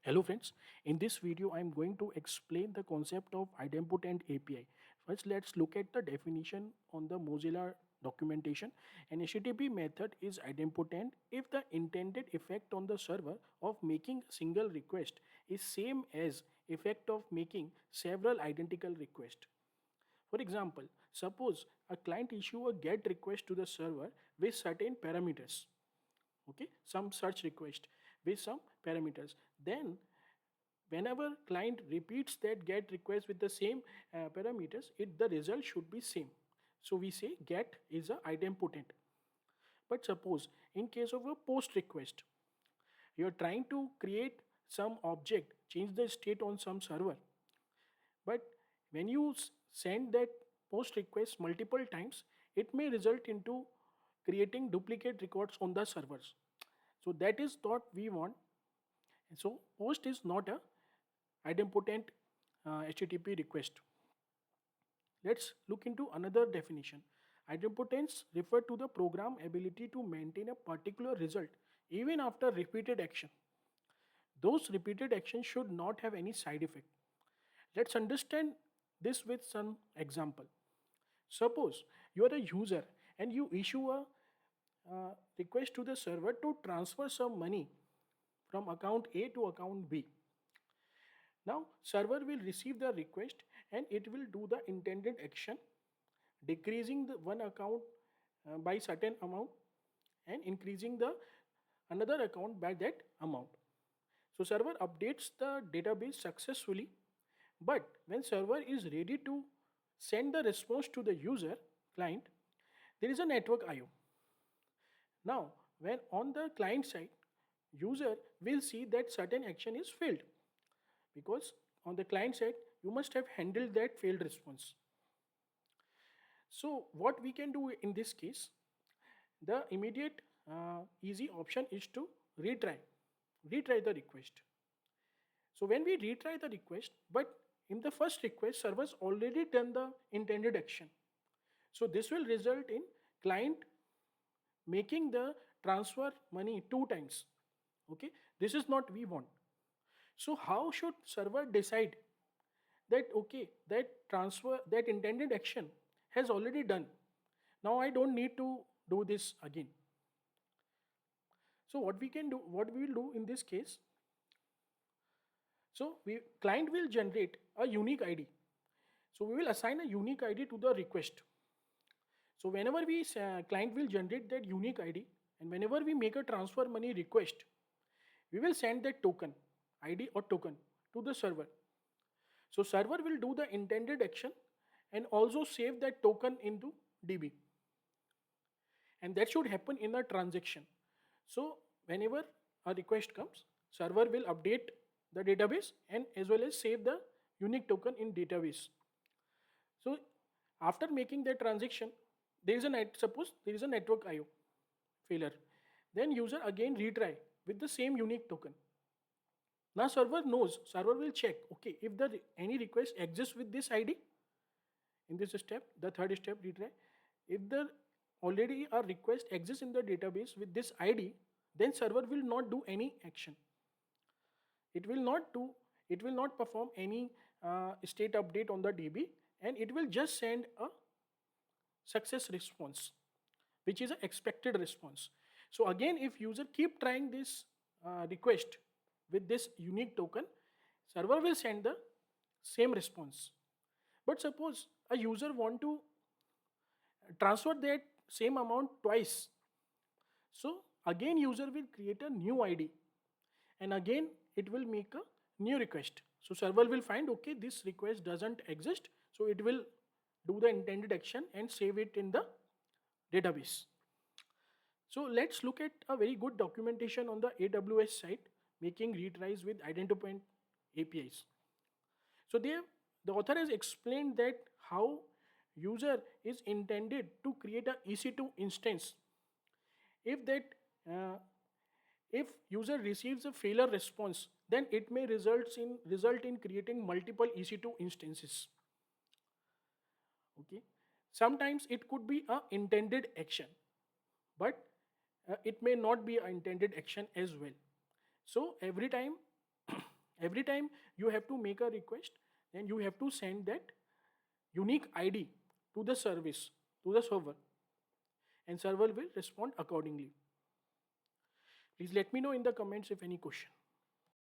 Hello friends, in this video I am going to explain the concept of idempotent API. First let's look at the definition on the Mozilla documentation. An HTTP method is idempotent if the intended effect on the server of making a single request is same as effect of making several identical requests. For example, suppose a client issue a GET request to the server with certain parameters, okay, some search request with some parameters. Then whenever client repeats that get request with the same parameters, the result should be same. So we say get is a idempotent. But suppose in case of a post request, you are trying to create some object, change the state on some server, but when you send that post request multiple times, it may result into creating duplicate records on the servers. So that is what we want. And so post is not a idempotent HTTP request. Let's look into another definition. Idempotence refer to the program ability to maintain a particular result even after repeated action. Those repeated actions should not have any side effect. Let's understand this with some example. Suppose you are a user and you issue a request to the server to transfer some money from account A to account B. Now server will receive the request and it will do the intended action, decreasing the one account by certain amount and increasing the another account by that amount. So server updates the database successfully, but when server is ready to send the response to the user client, there is a network IO. Now when on the client side, user will see that certain action is failed, because on the client side you must have handled that failed response. So what we can do in this case, the immediate easy option is to retry the request. So when we retry the request, but in the first request servers already done the intended action, so this will result in client making the transfer money two times. Okay, this is not we want. So how should server decide that okay, that transfer, that intended action has already done, now I don't need to do this again? So what we will do in this case, so we client will generate a unique ID. So we will assign a unique ID to the request. So whenever we client will generate that unique ID, and whenever we make a transfer money request, we will send that token ID or token to the server. So server will do the intended action and also save that token into DB, and that should happen in a transaction. So whenever a request comes, server will update the database and as well as save the unique token in database. So after making that transaction, there is suppose there is a network IO failure, then user again retry with the same unique token. Now server will check, okay, if the any request exists with this ID in this step, the third step retry, if the already a request exists in the database with this ID, then server will not do any action. It will not perform any state update on the DB, and it will just send a success response, which is an expected response. So again, if user keep trying this request with this unique token, server will send the same response. But suppose a user want to transfer that same amount twice, so again user will create a new ID and again it will make a new request. So server will find, okay, this request doesn't exist, so it will do the intended action and save it in the database. So let's look at a very good documentation on the AWS site, making retries with idempotent APIs. So there, the author has explained that how user is intended to create a EC2 instance. If that if user receives a failure response, then it may result in creating multiple EC2 instances. Okay, sometimes it could be a intended action, but it may not be an intended action as well. So every time Every time you have to make a request, then you have to send that unique ID to the service, to the server, and server will respond accordingly. Please let me know in the comments if any question.